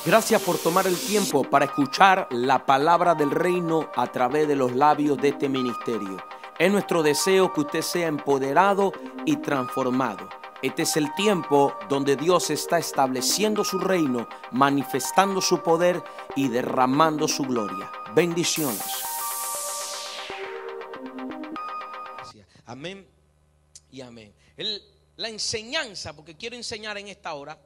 Gracias por tomar el tiempo para escuchar la palabra del reino a través de los labios de este ministerio. Es nuestro deseo que usted sea empoderado y transformado. Este es el tiempo donde Dios está estableciendo su reino, manifestando su poder y derramando su gloria. Bendiciones. Amén y amén. La enseñanza, porque quiero enseñar en esta hora,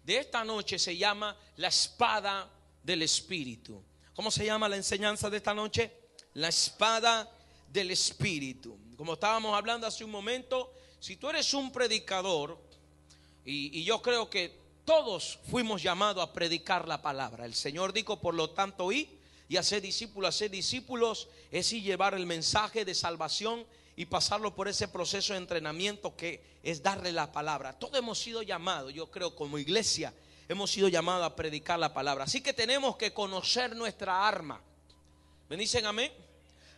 de esta noche se llama la espada del Espíritu. ¿Cómo se llama la enseñanza de esta noche? La espada del Espíritu. Como estábamos hablando hace un momento, si tú eres un predicador, y yo creo que todos fuimos llamados a predicar la palabra. El Señor dijo, por lo tanto, id y hacer discípulos. Hacer discípulos es ir llevar el mensaje de salvación y pasarlo por ese proceso de entrenamiento que es darle la palabra. Todos hemos sido llamados, yo creo, como iglesia, hemos sido llamados a predicar la palabra. Así que tenemos que conocer nuestra arma. ¿Me dicen amén?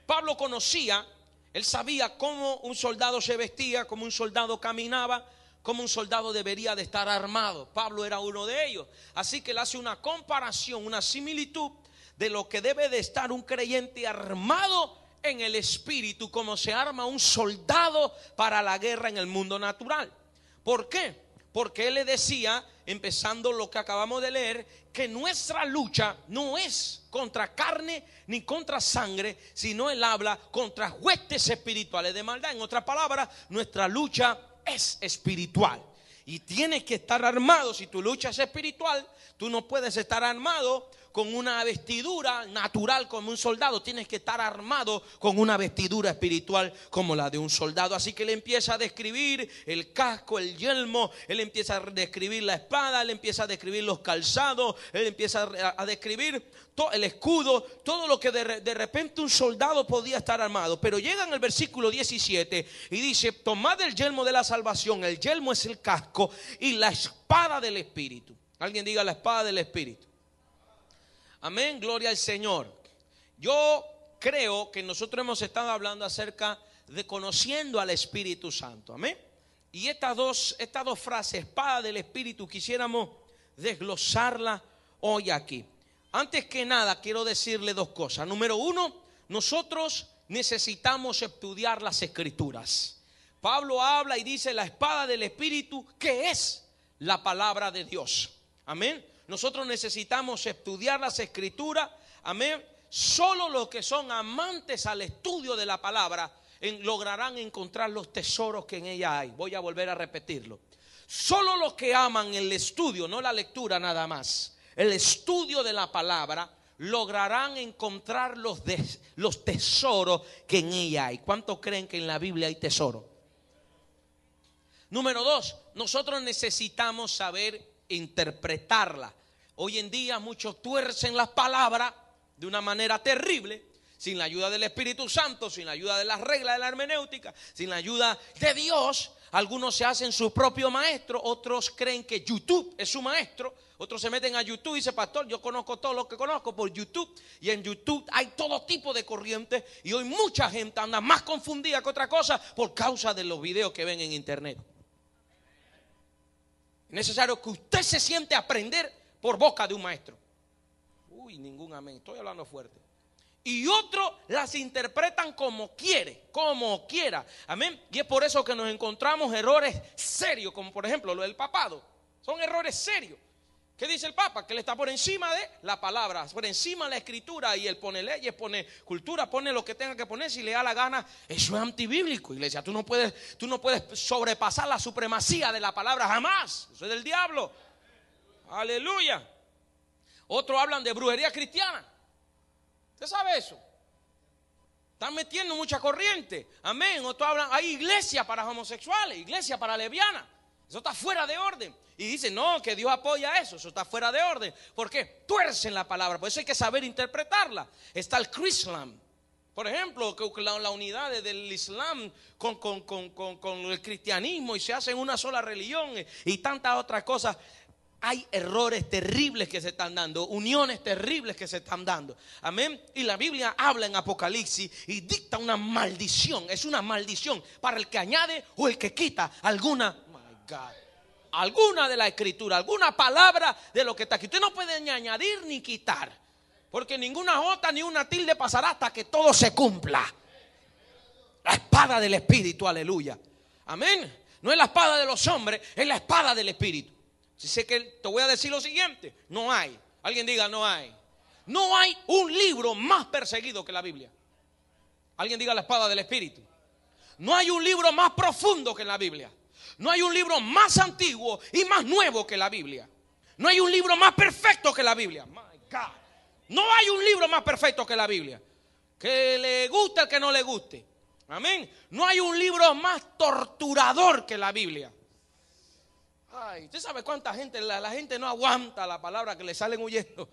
Pablo conocía, él sabía cómo un soldado se vestía, cómo un soldado caminaba, cómo un soldado debería de estar armado. Pablo era uno de ellos. Así que él hace una comparación, una similitud de lo que debe de estar un creyente armado en el espíritu, como se arma un soldado para la guerra en el mundo natural. ¿Por qué? Porque él le decía, empezando lo que acabamos de leer, que nuestra lucha no es contra carne ni contra sangre, sino él habla contra huestes espirituales de maldad. En otras palabras, nuestra lucha es espiritual y tienes que estar armado. Si tu lucha es espiritual, tú no puedes estar armado con una vestidura natural como un soldado. Tienes que estar armado con una vestidura espiritual como la de un soldado. Así que él empieza a describir el casco, el yelmo, él empieza a describir la espada, él empieza a describir los calzados, él empieza a describir todo el escudo, todo lo que de repente un soldado podía estar armado. Pero llega en el versículo 17 y dice, tomad el yelmo de la salvación. El yelmo es el casco y la espada del Espíritu. Alguien diga la espada del Espíritu. Amén, gloria al Señor. Yo creo que nosotros hemos estado hablando acerca de conociendo al Espíritu Santo. Amén. Y estas dos frases, espada del Espíritu, quisiéramos desglosarla hoy aquí. Antes que nada quiero decirle dos cosas. Número uno, nosotros necesitamos estudiar las Escrituras. Pablo habla y dice la espada del Espíritu, que es la palabra de Dios. Amén. Nosotros necesitamos estudiar las Escrituras. Amén. Solo los que son amantes al estudio de la palabra lograrán encontrar los tesoros que en ella hay. Voy a volver a repetirlo. Solo los que aman el estudio, no la lectura nada más, el estudio de la palabra, lograrán encontrar los tesoros que en ella hay. ¿Cuántos creen que en la Biblia hay tesoro? Número dos, nosotros necesitamos saber interpretarla. Hoy en día muchos tuercen las palabras de una manera terrible, sin la ayuda del Espíritu Santo, sin la ayuda de las reglas de la hermenéutica, sin la ayuda de Dios. Algunos se hacen su propio maestro, otros creen que YouTube es su maestro, otros se meten a YouTube y dicen, pastor, yo conozco todo lo que conozco por YouTube, y en YouTube hay todo tipo de corrientes, y hoy mucha gente anda más confundida que otra cosa por causa de los videos que ven en internet. Es necesario que usted se siente a aprender por boca de un maestro. Uy, ningún amén, estoy hablando fuerte. Y otros las interpretan como quiere, como quiera. Amén. Y es por eso que nos encontramos errores serios, como por ejemplo lo del papado. Son errores serios. ¿Qué dice el Papa? Que él está por encima de la palabra, por encima de la Escritura, y él pone leyes, pone cultura, pone lo que tenga que poner si le da la gana. Eso es antibíblico, iglesia. Tú no puedes sobrepasar la supremacía de la palabra jamás. Eso es del diablo. Aleluya. Otros hablan de brujería cristiana. ¿Usted sabe eso? Están metiendo mucha corriente. Amén. Otros hablan, hay iglesia para homosexuales, iglesia para lesbianas. Eso está fuera de orden. Y dicen, no, que Dios apoya eso. Eso está fuera de orden. ¿Por qué? Tuercen la palabra. Por eso hay que saber interpretarla. Está el Chrislam. Por ejemplo, la unidad del Islam con el cristianismo, y se hacen una sola religión y tantas otras cosas. Hay errores terribles que se están dando, uniones terribles que se están dando. Amén. Y la Biblia habla en Apocalipsis y dicta una maldición. Es una maldición para el que añade o el que quita alguna. My God. alguna de la escritura, alguna palabra de lo que está aquí. Usted no puede ni añadir ni quitar, porque ninguna jota ni una tilde pasará hasta que todo se cumpla. La espada del Espíritu, aleluya. Amén. No es la espada de los hombres, es la espada del Espíritu. Si sé que te voy a decir lo siguiente, no hay. Alguien diga, no hay. No hay un libro más perseguido que la Biblia. Alguien diga la espada del Espíritu. No hay un libro más profundo que la Biblia. No hay un libro más antiguo y más nuevo que la Biblia. No hay un libro más perfecto que la Biblia. My God. No hay un libro más perfecto que la Biblia. Que le guste al que no le guste. Amén. No hay un libro más torturador que la Biblia. Ay, ¿usted sabe cuánta gente? La gente no aguanta la palabra que le salen huyendo.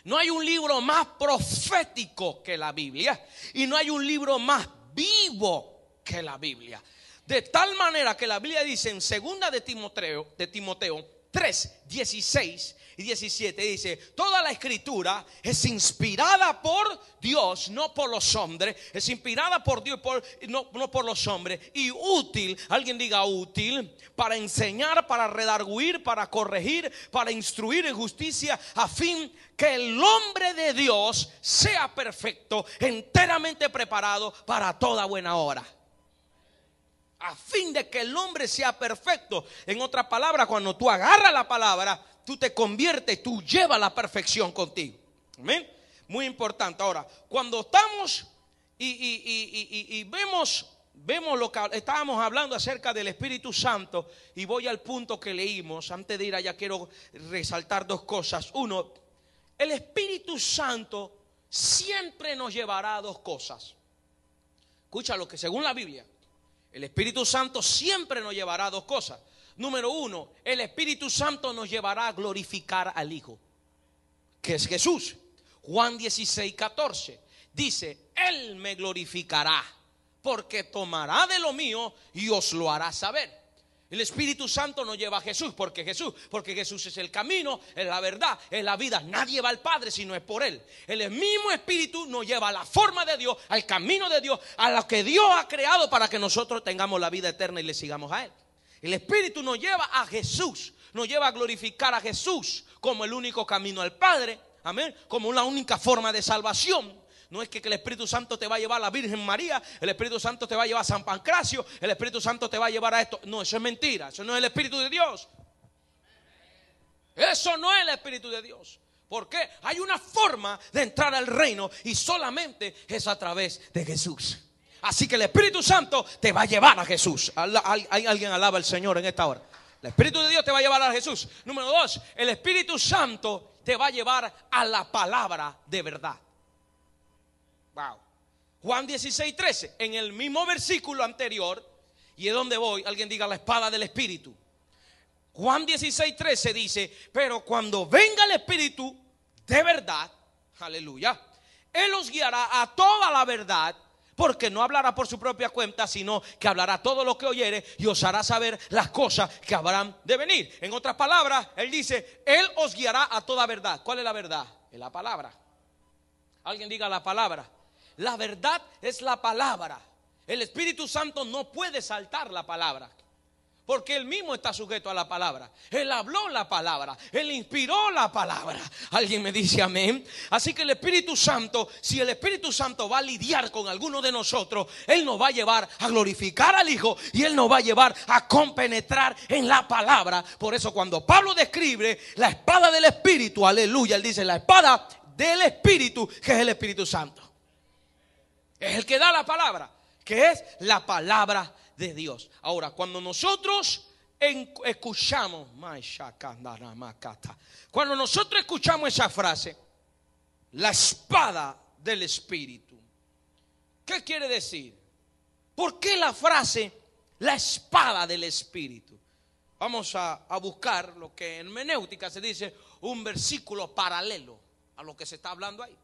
No hay un libro más profético que la Biblia. Y no hay un libro más vivo que la Biblia. De tal manera que la Biblia dice en 2 de Timoteo 3, 16 y 17, dice: toda la escritura es inspirada por Dios, no por los hombres. Es inspirada por Dios, no por los hombres. Y útil, alguien diga útil, para enseñar, para redarguir, para corregir, para instruir en justicia, a fin que el hombre de Dios sea perfecto, enteramente preparado para toda buena obra. A fin de que el hombre sea perfecto. En otras palabras, cuando tú agarras la palabra, tú te conviertes, tú llevas la perfección contigo. Amén. Muy importante. Ahora, cuando estamos y vemos lo que estábamos hablando acerca del Espíritu Santo, y voy al punto que leímos. Antes de ir allá quiero resaltar dos cosas. Uno, el Espíritu Santo siempre nos llevará a dos cosas. Escucha lo que según la Biblia, el Espíritu Santo siempre nos llevará a dos cosas. Número uno, el Espíritu Santo nos llevará a glorificar al Hijo, que es Jesús. Juan 16, 14 dice: Él me glorificará, porque tomará de lo mío y os lo hará saber. El Espíritu Santo nos lleva a Jesús, porque Jesús es el camino, es la verdad, es la vida. Nadie va al Padre si no es por Él. El mismo Espíritu nos lleva a la forma de Dios, al camino de Dios, a lo que Dios ha creado para que nosotros tengamos la vida eterna y le sigamos a Él. El Espíritu nos lleva a Jesús, nos lleva a glorificar a Jesús como el único camino al Padre, amén, como la única forma de salvación. No es que el Espíritu Santo te va a llevar a la Virgen María, el Espíritu Santo te va a llevar a San Pancracio, el Espíritu Santo te va a llevar a esto. No, eso es mentira, eso no es el Espíritu de Dios. Eso no es el Espíritu de Dios. ¿Por qué? Hay una forma de entrar al reino y solamente es a través de Jesús. Así que el Espíritu Santo te va a llevar a Jesús. Hay alguien alaba al Señor en esta hora. El Espíritu de Dios te va a llevar a Jesús. Número dos, el Espíritu Santo te va a llevar a la palabra de verdad. Wow. Juan 16, 13, en el mismo versículo anterior, y es donde voy, alguien diga la espada del Espíritu. Juan 16, 13 dice: pero cuando venga el Espíritu de verdad, aleluya, Él os guiará a toda la verdad, porque no hablará por su propia cuenta, sino que hablará todo lo que oyere y os hará saber las cosas que habrán de venir. En otras palabras, Él dice: Él os guiará a toda verdad. ¿Cuál es la verdad? Es la palabra. Alguien diga la palabra. La verdad es la palabra. El Espíritu Santo no puede saltar la palabra, porque Él mismo está sujeto a la palabra. Él habló la palabra, Él inspiró la palabra. Alguien me dice amén. Así que el Espíritu Santo, si el Espíritu Santo va a lidiar con alguno de nosotros, Él nos va a llevar a glorificar al Hijo y Él nos va a llevar a compenetrar en la palabra. Por eso cuando Pablo describe la espada del Espíritu, aleluya, él dice la espada del Espíritu, que es el Espíritu Santo. Es el que da la palabra, que es la palabra de Dios. Ahora, cuando nosotros escuchamos esa frase, la espada del Espíritu, ¿qué quiere decir? ¿Por qué la frase la espada del Espíritu? Vamos a buscar lo que en hermenéutica se dice un versículo paralelo a lo que se está hablando ahí.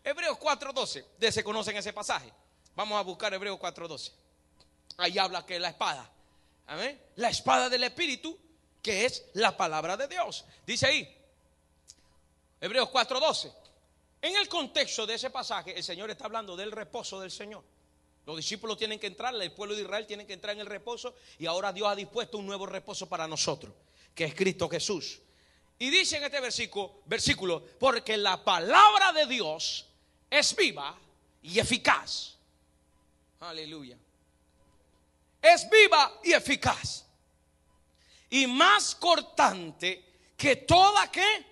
Hebreos 4:12, se conocen ese pasaje. Vamos a buscar Hebreos 4:12. Ahí habla que la espada, amén, la espada del Espíritu, que es la palabra de Dios. Dice ahí Hebreos 4:12. En el contexto de ese pasaje, el Señor está hablando del reposo del Señor. Los discípulos tienen que entrar, el pueblo de Israel tiene que entrar en el reposo, y ahora Dios ha dispuesto un nuevo reposo para nosotros, que es Cristo Jesús. Y dice en este versículo, porque la palabra de Dios es viva y eficaz. Aleluya. Es viva y eficaz, y más cortante que toda, ¿qué?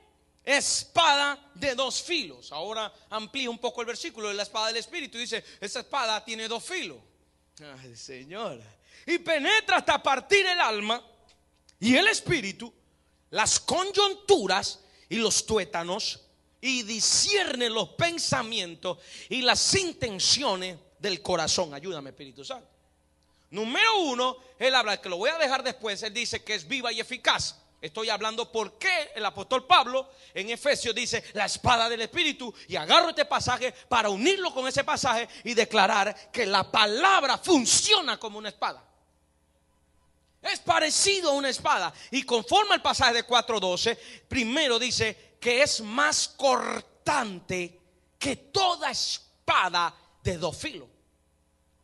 Espada de dos filos. Ahora amplía un poco el versículo de la espada del Espíritu. Dice, esa espada tiene dos filos. Ay, Señor. Y penetra hasta partir el alma y el espíritu, las coyunturas y los tuétanos, y discierne los pensamientos y las intenciones del corazón. Ayúdame, Espíritu Santo. Número uno, él habla, que lo voy a dejar después, él dice que es viva y eficaz. Estoy hablando porque el apóstol Pablo en Efesios dice la espada del Espíritu, y agarro este pasaje para unirlo con ese pasaje y declarar que la palabra funciona como una espada. Es parecido a una espada, y conforme al pasaje de 4:12, primero dice que es más cortante que toda espada de dos filos.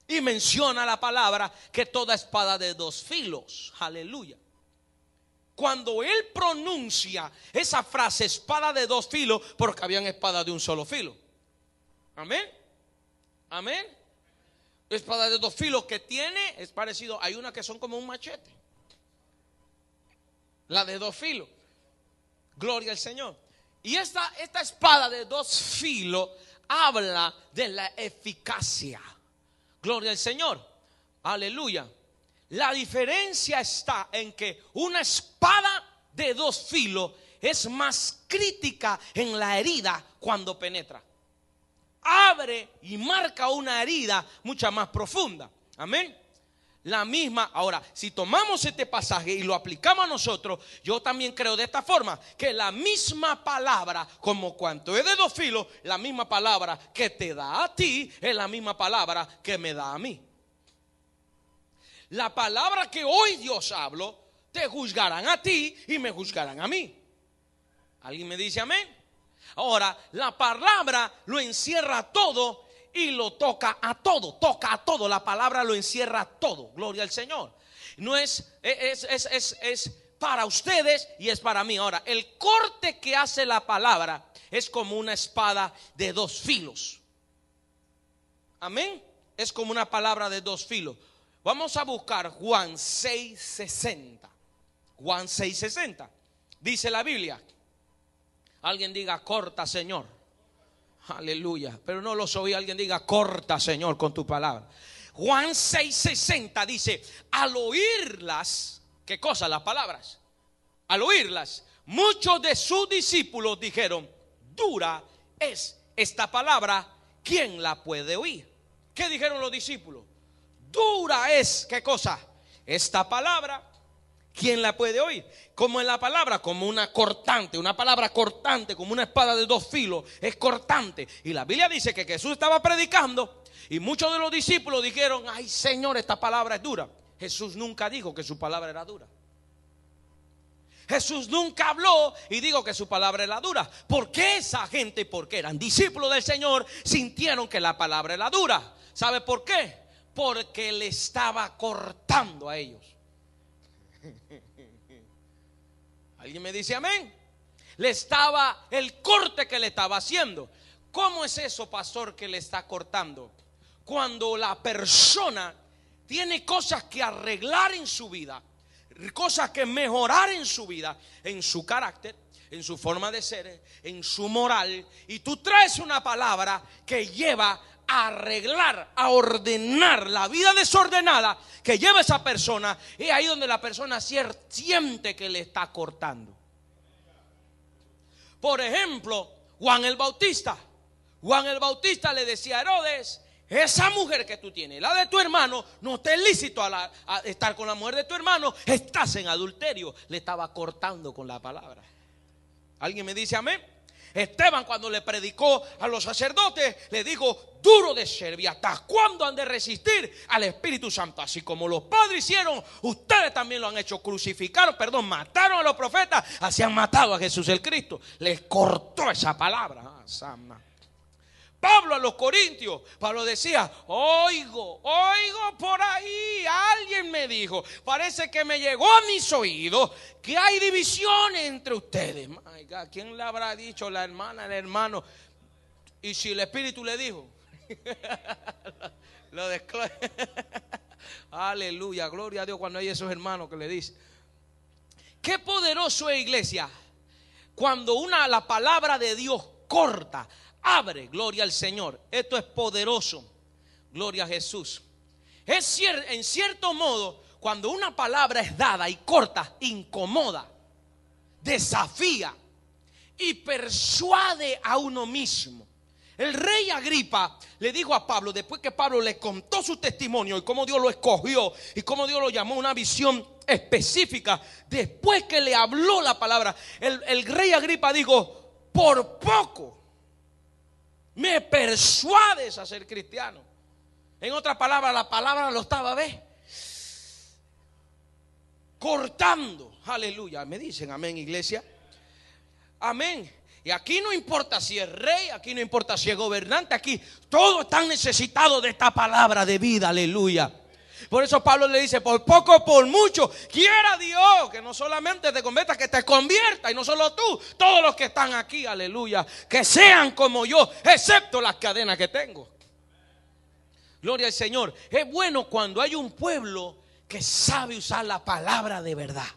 Y menciona la palabra que toda espada de dos filos. Aleluya. Cuando él pronuncia esa frase, espada de dos filos, porque habían espadas de un solo filo. Amén. Amén. Espada de dos filos que tiene, es parecido, hay una que son como un machete. La de dos filos. Gloria al Señor. Y esta espada de dos filos habla de la eficacia. Gloria al Señor. Aleluya. La diferencia está en que una espada de dos filos es más crítica en la herida cuando penetra. Abre y marca una herida mucha más profunda. Amén. La misma, ahora, si tomamos este pasaje y lo aplicamos a nosotros, yo también creo de esta forma, que la misma palabra, como cuanto es de dos filos, la misma palabra que te da a ti es la misma palabra que me da a mí. La palabra que hoy Dios habló, te juzgarán a ti y me juzgarán a mí. ¿Alguien me dice amén? Ahora, la palabra lo encierra todo y lo toca a todo. Toca a todo. La palabra lo encierra todo. Gloria al Señor. No es para ustedes y es para mí. Ahora, el corte que hace la palabra es como una espada de dos filos. Amén. Es como una palabra de dos filos. Vamos a buscar Juan 6:60. Juan 6:60. Dice la Biblia. Alguien diga corta, Señor. Aleluya. Pero no los oí. Alguien diga corta, Señor, con tu palabra. Juan 6:60 dice, al oírlas, ¿qué cosa? Las palabras. Al oírlas, muchos de sus discípulos dijeron, dura es esta palabra, ¿quién la puede oír? ¿Qué dijeron los discípulos? Dura es, ¿qué cosa? Esta palabra, ¿quién la puede oír? Como en la palabra, como una cortante, una palabra cortante, como una espada de dos filos, es cortante. Y la Biblia dice que Jesús estaba predicando y muchos de los discípulos dijeron, ay Señor, esta palabra es dura. Jesús nunca dijo que su palabra era dura. Jesús nunca habló y dijo que su palabra era dura. ¿Por qué esa gente, porque eran discípulos del Señor, sintieron que la palabra era dura? ¿Sabe por qué? Porque le estaba cortando a ellos. ¿Alguien me dice amén? El corte que le estaba haciendo. ¿Cómo es eso, pastor, que le está cortando? Cuando la persona tiene cosas que arreglar en su vida, cosas que mejorar en su vida, en su carácter, en su forma de ser, en su moral, y tú traes una palabra que lleva a arreglar, a ordenar la vida desordenada que lleva esa persona, y ahí donde la persona siente que le está cortando. Por ejemplo, Juan el Bautista le decía a Herodes, esa mujer que tú tienes, la de tu hermano, no te es lícito a estar con la mujer de tu hermano, estás en adulterio. Le estaba cortando con la palabra. ¿Alguien me dice amén? Esteban, cuando le predicó a los sacerdotes, le dijo, duro de servir, ¿hasta cuándo han de resistir al Espíritu Santo? Así como los padres hicieron, ustedes también lo han hecho. Mataron a los profetas, así han matado a Jesús el Cristo. Les cortó esa palabra. Pablo a los corintios, Pablo decía, oigo por ahí, alguien me dijo, parece que me llegó a mis oídos que hay divisiones entre ustedes. My God, ¿quién le habrá dicho? La hermana, el hermano. Y si el Espíritu le dijo, lo desclara. Aleluya, gloria a Dios cuando hay esos hermanos que le dicen. Qué poderoso es, iglesia, cuando la palabra de Dios corta, abre, gloria al Señor. Esto es poderoso, gloria a Jesús. En cierto modo, cuando una palabra es dada y corta, incomoda, desafía y persuade a uno mismo. El rey Agripa le dijo a Pablo, después que Pablo le contó su testimonio y cómo Dios lo escogió y cómo Dios lo llamó, una visión específica, después que le habló la palabra, el rey Agripa dijo, por poco me persuades a ser cristiano. En otras palabras, la palabra lo estaba, cortando. Aleluya. ¿Me dicen amén, iglesia? Amén. Y aquí no importa si es rey, aquí no importa si es gobernante, aquí todos están necesitados de esta palabra de vida. Aleluya. Por eso Pablo le dice, por poco o por mucho, quiera Dios que no solamente te convierta, que te convierta. Y no solo tú, todos los que están aquí, aleluya, que sean como yo, excepto las cadenas que tengo. Gloria al Señor. Es bueno cuando hay un pueblo que sabe usar la palabra de verdad.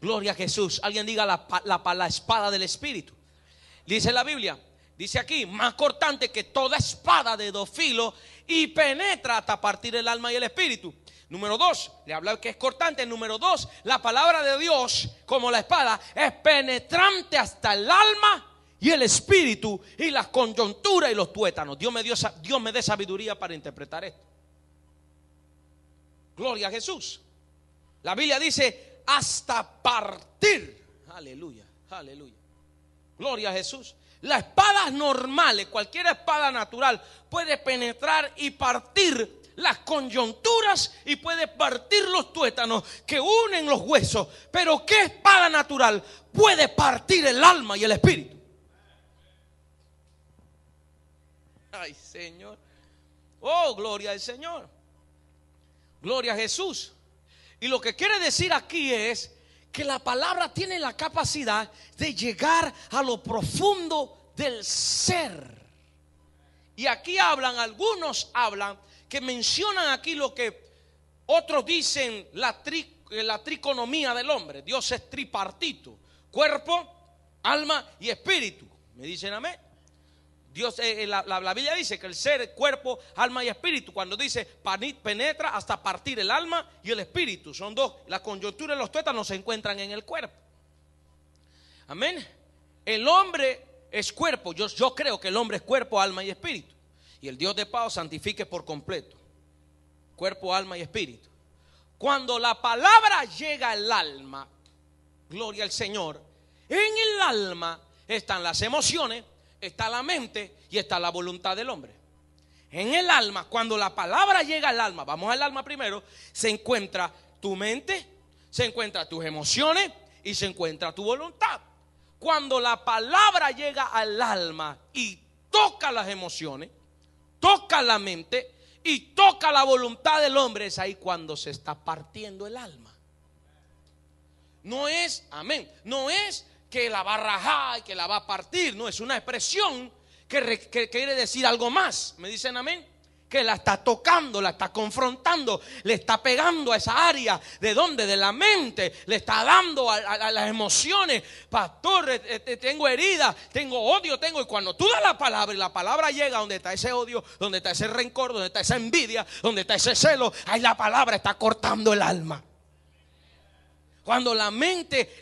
Gloria a Jesús. Alguien diga la espada del Espíritu. Dice la Biblia, dice aquí, más cortante que toda espada de dos filos y penetra hasta partir el alma y el espíritu. Número 2, le habla que es cortante. Número 2, la palabra de Dios, como la espada, es penetrante hasta el alma y el espíritu y las coyunturas y los tuétanos. Dios me dé sabiduría para interpretar esto. Gloria a Jesús. La Biblia dice hasta partir. Aleluya, aleluya. Gloria a Jesús. Las espadas normales, cualquier espada natural, puede penetrar y partir las coyunturas y puede partir los tuétanos que unen los huesos. Pero ¿qué espada natural puede partir el alma y el espíritu? Ay, Señor. Oh, gloria al Señor. Gloria a Jesús. Y lo que quiere decir aquí es que la palabra tiene la capacidad de llegar a lo profundo del ser. Y aquí algunos hablan, que mencionan aquí lo que otros dicen la triconomía del hombre. Dios es tripartito: cuerpo, alma y espíritu. ¿Me dicen amén? Dios, la Biblia dice que el ser, cuerpo, alma y espíritu. Cuando dice penetra hasta partir el alma y el espíritu, son dos. La coyuntura y los tuétanos se encuentran en el cuerpo. Amén. El hombre es cuerpo. Yo creo que el hombre es cuerpo, alma y espíritu. Y el Dios de paz santifique por completo cuerpo, alma y espíritu. Cuando la palabra llega al alma, gloria al Señor, en el alma están las emociones, está la mente y está la voluntad del hombre. En el alma, cuando la palabra llega al alma, vamos al alma primero, se encuentra tu mente, se encuentra tus emociones y se encuentra tu voluntad. Cuando la palabra llega al alma y toca las emociones, toca la mente y toca la voluntad del hombre, es ahí cuando se está partiendo el alma. No es, amén, no es que la va a rajar y que la va a partir. No, es una expresión que quiere decir algo más. ¿Me dicen amén? Que la está tocando, la está confrontando, le está pegando a esa área. ¿De dónde? De la mente. Le está dando a las emociones. Pastor, tengo heridas, tengo odio, y cuando tú das la palabra y la palabra llega donde está ese odio, donde está ese rencor, donde está esa envidia, donde está ese celo, ahí la palabra está cortando el alma. Cuando la mente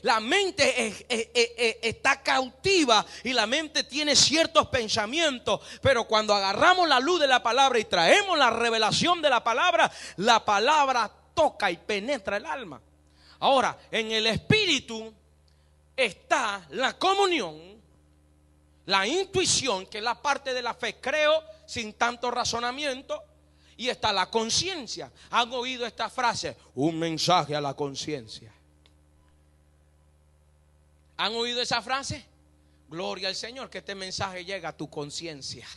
está cautiva y la mente tiene ciertos pensamientos, pero cuando agarramos la luz de la palabra y traemos la revelación de la palabra toca y penetra el alma. Ahora, en el espíritu está la comunión, la intuición, que es la parte de la fe, creo sin tanto razonamiento, y está la conciencia. ¿Han oído esta frase? Un mensaje a la conciencia. ¿Han oído esa frase? Gloria al Señor, que este mensaje llega a tu conciencia.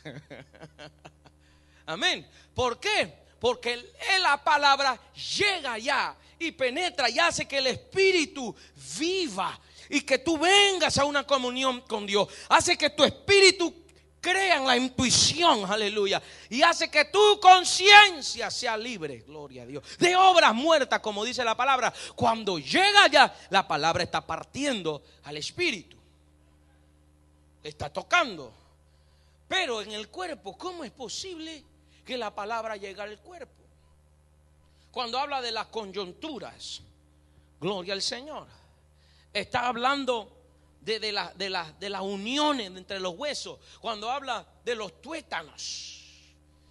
Amén. ¿Por qué? Porque la palabra llega ya y penetra y hace que el espíritu viva y que tú vengas a una comunión con Dios. Hace que tu espíritu crea en la intuición, aleluya, y hace que tu conciencia sea libre, gloria a Dios, de obras muertas, como dice la palabra. Cuando llega ya, la palabra está partiendo al espíritu, está tocando. Pero en el cuerpo, ¿cómo es posible que la palabra llegue al cuerpo? Cuando habla de las coyunturas, gloria al Señor, está hablando de las uniones entre los huesos. Cuando habla de los tuétanos,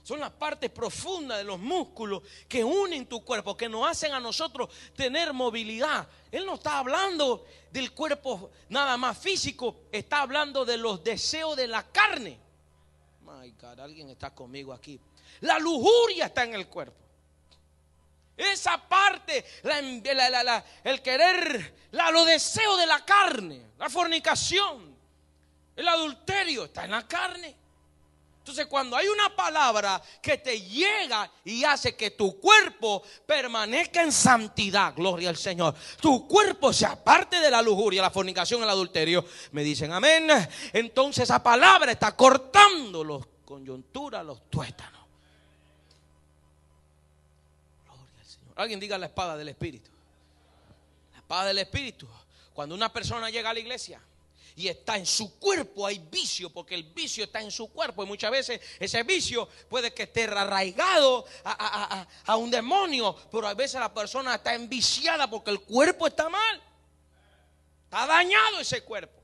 son las partes profundas de los músculos que unen tu cuerpo, que nos hacen a nosotros tener movilidad. Él no está hablando del cuerpo nada más físico, está hablando de los deseos de la carne. My God, alguien está conmigo aquí. La lujuria está en el cuerpo. Esa parte, el querer, los deseos de la carne, la fornicación, el adulterio, está en la carne. Entonces, cuando hay una palabra que te llega y hace que tu cuerpo permanezca en santidad, gloria al Señor, tu cuerpo se aparte de la lujuria, la fornicación, el adulterio, me dicen amén. Entonces esa palabra está cortando los coyunturas, los tuétanos. Alguien diga la espada del Espíritu. La espada del Espíritu. Cuando una persona llega a la iglesia y está en su cuerpo, hay vicio, porque el vicio está en su cuerpo. Y muchas veces ese vicio puede que esté arraigado a un demonio, pero a veces la persona está enviciada porque el cuerpo está mal. Está dañado ese cuerpo.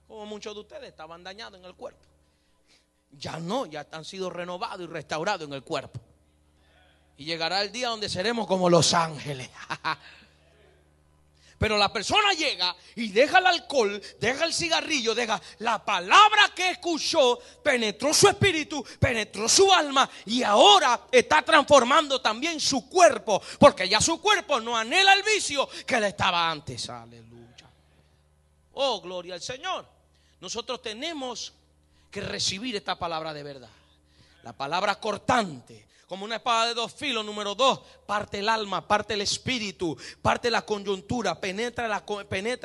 Como muchos de ustedes estaban dañados en el cuerpo. Ya no, ya han sido renovados y restaurados en el cuerpo. Y llegará el día donde seremos como los ángeles. Pero la persona llega y deja el alcohol, deja el cigarrillo, deja la palabra que escuchó, penetró su espíritu, penetró su alma y ahora está transformando también su cuerpo, porque ya su cuerpo no anhela el vicio que le estaba antes. Aleluya. Oh, gloria al Señor. Nosotros tenemos que recibir esta palabra de verdad. La palabra cortante. Como una espada de dos filos, número 2, parte el alma, parte el espíritu, parte la coyuntura, penetra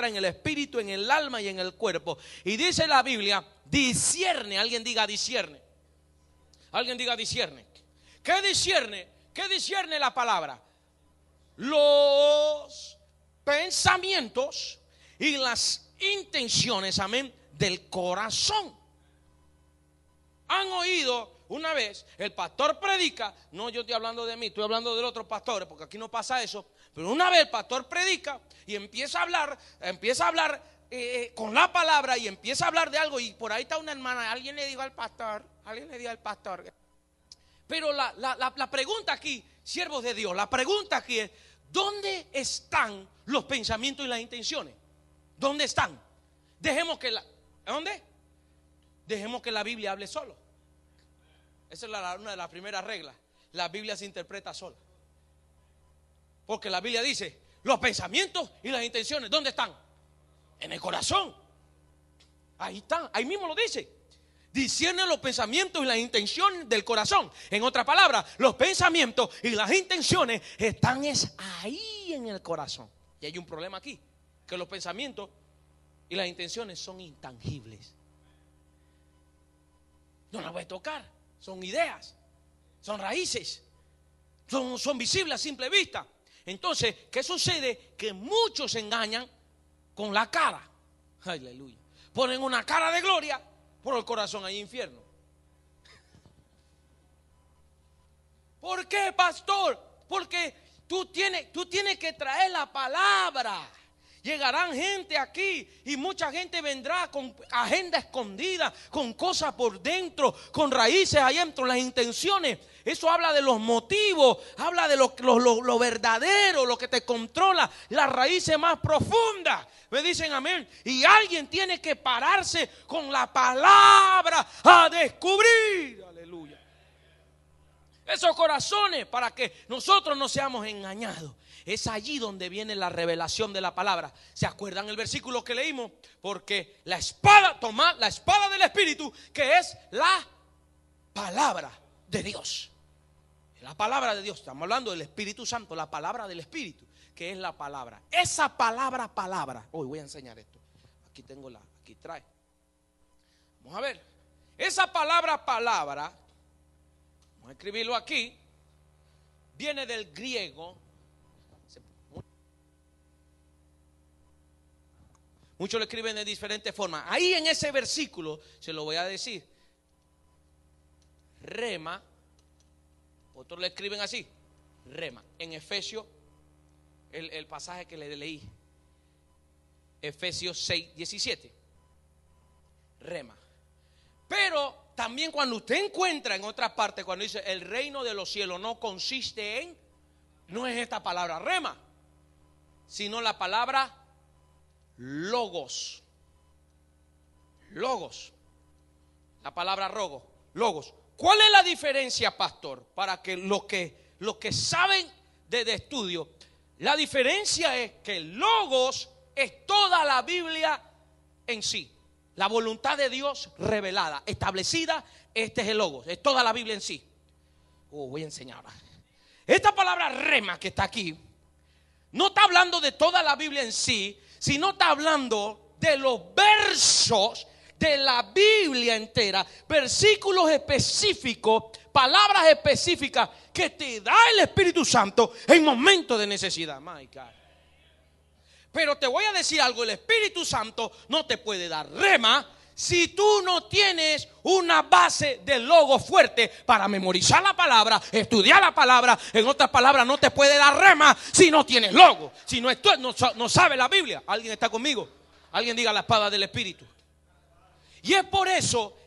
en el espíritu, en el alma y en el cuerpo. Y dice la Biblia, discierne, alguien diga discierne. Alguien diga discierne. ¿Qué discierne? ¿Qué discierne la palabra? Los pensamientos y las intenciones, amén, del corazón. Han oído. Una vez el pastor predica, no yo estoy hablando de mí, estoy hablando de otros pastores, porque aquí no pasa eso. Pero una vez el pastor predica y empieza a hablar con la palabra y empieza a hablar de algo. Y por ahí está una hermana, alguien le dijo al pastor. Pero la pregunta aquí, siervos de Dios, la pregunta aquí es, ¿dónde están los pensamientos y las intenciones? ¿Dónde están? ¿Dónde? Dejemos que la Biblia hable solo. Esa es una de las primeras reglas. La Biblia se interpreta sola. Porque la Biblia dice, los pensamientos y las intenciones, ¿dónde están? En el corazón. Ahí están, ahí mismo lo dice. Discierne los pensamientos y las intenciones del corazón. En otra palabra, los pensamientos y las intenciones están ahí en el corazón. Y hay un problema aquí, que los pensamientos y las intenciones son intangibles. No las voy a tocar. Son ideas, son raíces, son visibles a simple vista. Entonces, ¿qué sucede? Que muchos se engañan con la cara. Aleluya. Ponen una cara de gloria, por el corazón hay infierno. ¿Por qué, pastor? Porque tú tienes que traer la palabra. Llegarán gente aquí y mucha gente vendrá con agenda escondida, con cosas por dentro, con raíces ahí dentro, las intenciones. Eso habla de los motivos, habla de lo verdadero, lo que te controla, las raíces más profundas. Me dicen amén. Y alguien tiene que pararse con la palabra a descubrir. Aleluya. Esos corazones para que nosotros no seamos engañados. Es allí donde viene la revelación de la palabra. ¿Se acuerdan el versículo que leímos? Porque la espada, tomad la espada del Espíritu, que es la palabra de Dios. La palabra de Dios, estamos hablando del Espíritu Santo, la palabra del Espíritu, que es la palabra. Esa palabra, hoy voy a enseñar esto. Aquí trae. Vamos a ver. Esa palabra, vamos a escribirlo aquí, viene del griego. Muchos lo escriben de diferentes formas. Ahí en ese versículo, se lo voy a decir, rema, otros le escriben así, rema. En Efesios, el pasaje que le leí, Efesios 6:17, rema. Pero también cuando usted encuentra en otras partes, cuando dice el reino de los cielos no consiste en, no es esta palabra rema, sino la palabra logos. Logos. La palabra logos. ¿Cuál es la diferencia, pastor? Para que los que saben de estudio, la diferencia es que el logos es toda la Biblia en sí. La voluntad de Dios revelada, establecida, este es el logos, es toda la Biblia en sí. Voy a enseñar ahora. Esta palabra rema que está aquí, no está hablando de toda la Biblia en sí, sino está hablando de los versos de la Biblia entera, versículos específicos, palabras específicas que te da el Espíritu Santo en momentos de necesidad. My God. Pero te voy a decir algo, el Espíritu Santo no te puede dar rema si tú no tienes una base de logo fuerte para memorizar la palabra, estudiar la palabra. En otras palabras, no te puede dar rema si no tienes logo, si no sabe la Biblia. ¿Alguien está conmigo? Alguien diga la espada del Espíritu. Y es por eso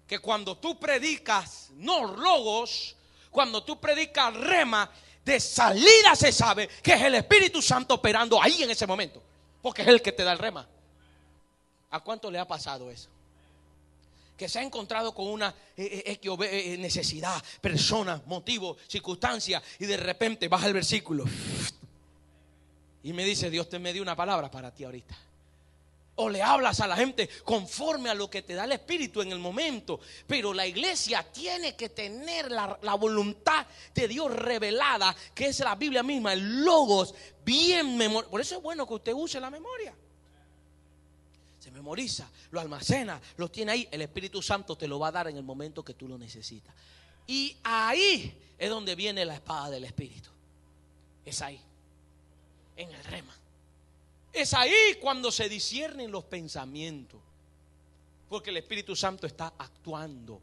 que cuando tú predicas no logos, cuando tú predicas rema, de salida se sabe que es el Espíritu Santo operando ahí en ese momento, porque es el que te da el rema. ¿A cuánto le ha pasado eso? Que se ha encontrado con una necesidad, persona, motivo, circunstancia, y de repente baja el versículo y me dice: Dios te me dio una palabra para ti ahorita. O le hablas a la gente conforme a lo que te da el Espíritu en el momento. Pero la iglesia tiene que tener la voluntad de Dios revelada, que es la Biblia misma, el logos, bien memorizado. Por eso es bueno que usted use la memoria. Se memoriza, lo almacena, lo tiene ahí. El Espíritu Santo te lo va a dar en el momento que tú lo necesitas. Y ahí es donde viene la espada del Espíritu. Es ahí, en el rema. Es ahí cuando se disciernen los pensamientos, porque el Espíritu Santo está actuando.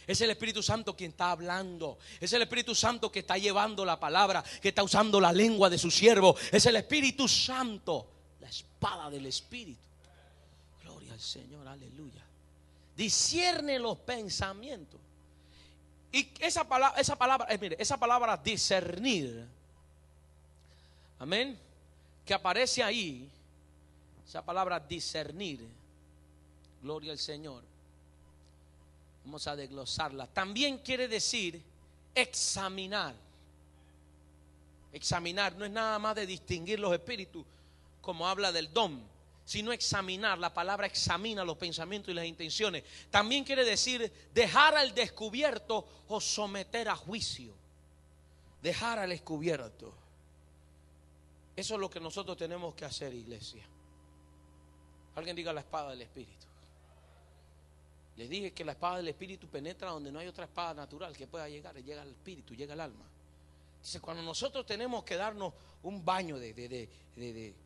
Es el Espíritu Santo quien está hablando. Es el Espíritu Santo que está llevando la palabra, que está usando la lengua de su siervo. Es el Espíritu Santo, la espada del Espíritu. Gloria al Señor, aleluya. Discierne los pensamientos. Y esa palabra discernir, amén, que aparece ahí, esa palabra discernir, gloria al Señor, vamos a desglosarla. También quiere decir examinar. Examinar no es nada más de distinguir los espíritus, como habla del don, sino examinar. La palabra examina los pensamientos y las intenciones. También quiere decir dejar al descubierto o someter a juicio. Dejar al descubierto. Eso es lo que nosotros tenemos que hacer, iglesia. Alguien diga la espada del Espíritu. Les dije que la espada del Espíritu penetra donde no hay otra espada natural que pueda llegar. Llega al Espíritu, llega al alma. Dice, cuando nosotros tenemos que darnos un baño de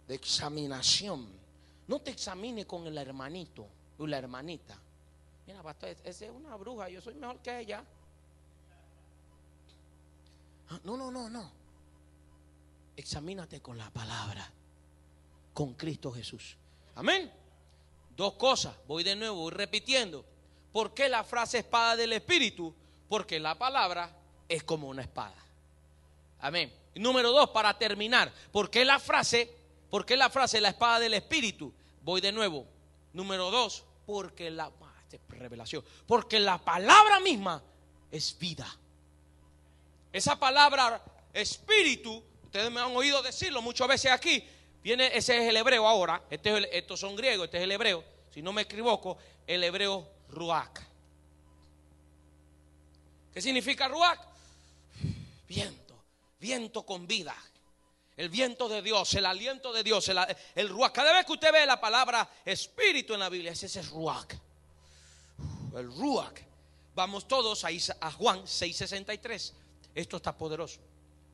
examinación, no te examine con el hermanito o la hermanita. Mira, pastor, esa es una bruja, yo soy mejor que ella. No. Examínate con la palabra, con Cristo Jesús. Amén. Dos cosas, voy de nuevo, voy repitiendo. ¿Por qué la frase espada del Espíritu? Porque la palabra es como una espada. Amén. Número dos, para terminar, ¿por qué la frase la espada del Espíritu? Voy de nuevo. Número dos, porque revelación, porque la palabra misma es vida. Esa palabra espíritu, ustedes me han oído decirlo muchas veces aquí, ese es el hebreo ahora, estos son griegos, este es el hebreo, si no me equivoco, el hebreo ruach. ¿Qué significa ruach? Viento con vida. El viento de Dios, el aliento de Dios, el ruach. Cada vez que usted ve la palabra espíritu en la Biblia, ese es ruach. El ruach. Vamos todos a Juan 6:63. Esto está poderoso.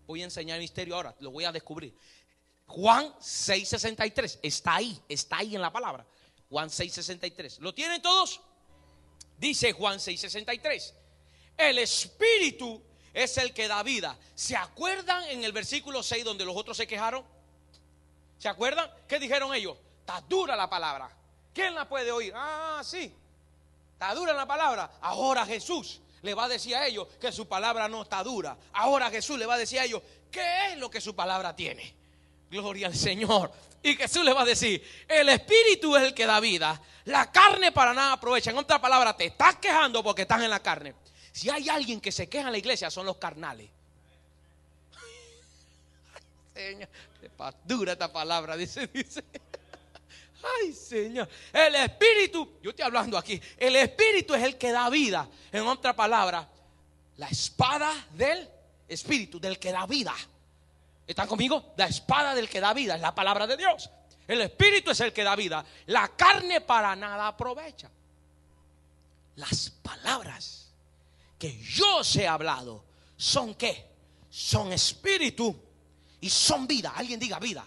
Voy a enseñar el misterio ahora, lo voy a descubrir. Juan 6:63, está ahí en la palabra. Juan 6:63. ¿Lo tienen todos? Dice Juan 6:63. El espíritu es el que da vida. ¿Se acuerdan en el versículo 6 donde los otros se quejaron? ¿Se acuerdan? ¿Qué dijeron ellos? Está dura la palabra. ¿Quién la puede oír? Ah, sí. Está dura la palabra. Ahora Jesús le va a decir a ellos que su palabra no está dura. Ahora Jesús le va a decir a ellos qué es lo que su palabra tiene. Gloria al Señor. Y Jesús le va a decir: el espíritu es el que da vida. La carne para nada aprovecha. En otra palabra, te estás quejando porque estás en la carne. Si hay alguien que se queja en la iglesia, son los carnales. Señor, dura esta palabra, dice. Ay, Señor. El espíritu, yo estoy hablando aquí. El espíritu es el que da vida. En otra palabra, la espada del espíritu, del que da vida. ¿Están conmigo? La espada del que da vida es la palabra de Dios. El espíritu es el que da vida. La carne para nada aprovecha. Las palabras que yo os he hablado son ¿qué? Son espíritu y son vida. Alguien diga vida.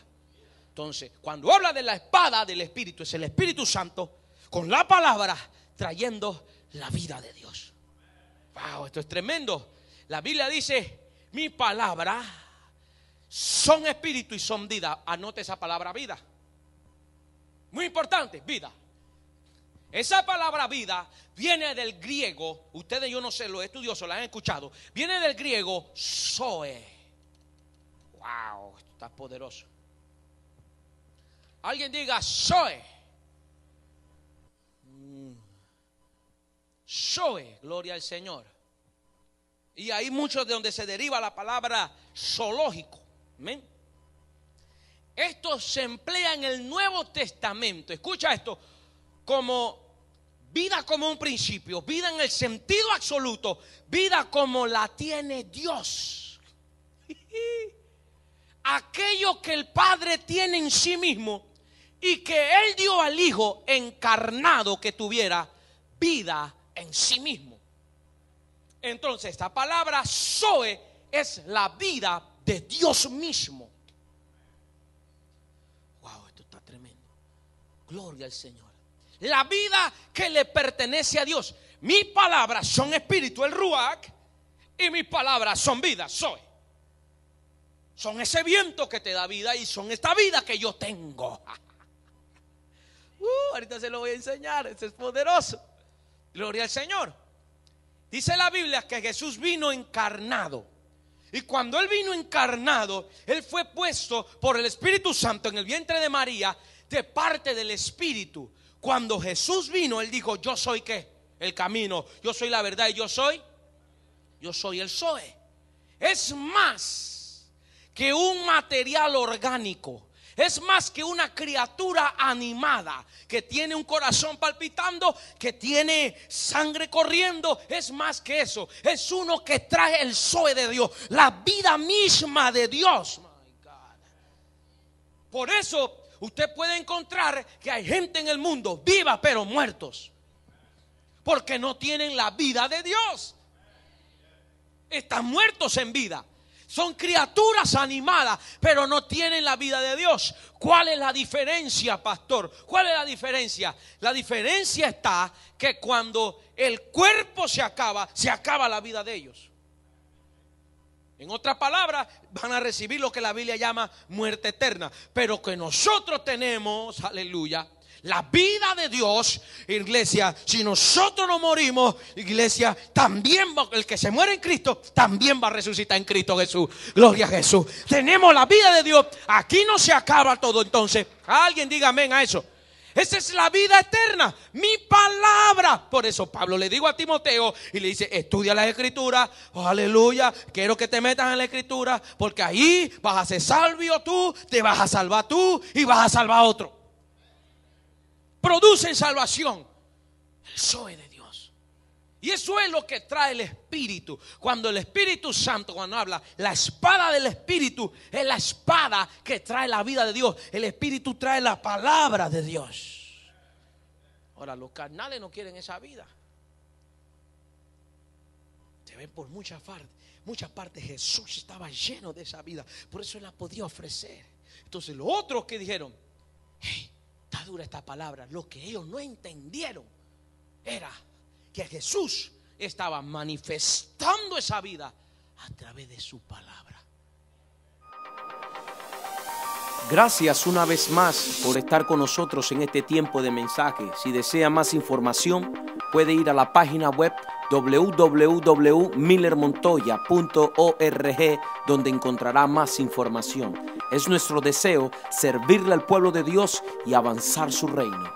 Entonces, cuando habla de la espada del espíritu, es el Espíritu Santo con la palabra trayendo la vida de Dios. Wow, esto es tremendo. La Biblia dice: mi palabra son espíritu y son vida. Anote esa palabra vida. Muy importante, vida. Esa palabra vida viene del griego. Ustedes, yo no sé, los estudiosos la han escuchado. Viene del griego zoe. Wow, esto está poderoso. Alguien diga zoe. Zoe, gloria al Señor. Y hay muchos de donde se deriva la palabra zoológico. ¿Amén? Esto se emplea en el Nuevo Testamento. Escucha esto. Como vida como un principio, vida en el sentido absoluto, vida como la tiene Dios. Aquello que el Padre tiene en sí mismo y que Él dio al Hijo encarnado que tuviera vida en sí mismo. Entonces esta palabra Zoe es la vida de Dios mismo. Wow, esto está tremendo. Gloria al Señor. La vida que le pertenece a Dios. Mis palabras son espíritu, el ruach, y mis palabras son vida, Zoe. Son ese viento que te da vida y son esta vida que yo tengo. Ahorita se lo voy a enseñar, eso es poderoso. Gloria al Señor. Dice la Biblia que Jesús vino encarnado. Y cuando Él vino encarnado, Él fue puesto por el Espíritu Santo en el vientre de María de parte del Espíritu. Cuando Jesús vino, Él dijo: yo soy ¿qué? El camino, yo soy la verdad y yo soy el Zoe. Es más que un material orgánico. Es más que una criatura animada que tiene un corazón palpitando, que tiene sangre corriendo. Es más que eso. Es uno que trae el Zoe de Dios, la vida misma de Dios. My God. Por eso usted puede encontrar que hay gente en el mundo viva pero muertos, porque no tienen la vida de Dios. Están muertos en vida. Son criaturas animadas, pero no tienen la vida de Dios. ¿Cuál es la diferencia, pastor? ¿Cuál es la diferencia? La diferencia está que cuando el cuerpo se acaba la vida de ellos. En otras palabras, van a recibir lo que la Biblia llama muerte eterna. Pero que nosotros tenemos, aleluya, la vida de Dios. Iglesia, si nosotros no morimos, iglesia, también el que se muere en Cristo también va a resucitar en Cristo Jesús. Gloria a Jesús. Tenemos la vida de Dios. Aquí no se acaba todo. Entonces, alguien diga amén a eso. Esa es la vida eterna, mi palabra. Por eso Pablo le dijo a Timoteo y le dice: estudia las escrituras. Oh, aleluya, quiero que te metas en la escritura, porque ahí vas a ser salvo tú, te vas a salvar tú y vas a salvar a otro. Producen salvación, el Zoe de Dios. Y eso es lo que trae el Espíritu. Cuando el Espíritu Santo, cuando habla, la espada del Espíritu es la espada que trae la vida de Dios. El Espíritu trae la palabra de Dios. Ahora, los carnales no quieren esa vida. Se ven por muchas partes. Jesús estaba lleno de esa vida. Por eso Él la podía ofrecer. Entonces los otros que dijeron: hey, está dura esta palabra. Lo que ellos no entendieron era que Jesús estaba manifestando esa vida a través de su palabra. Gracias una vez más por estar con nosotros en este tiempo de mensaje. Si desea más información, puede ir a la página web www.millermontoya.org, donde encontrará más información. Es nuestro deseo servirle al pueblo de Dios y avanzar su reino.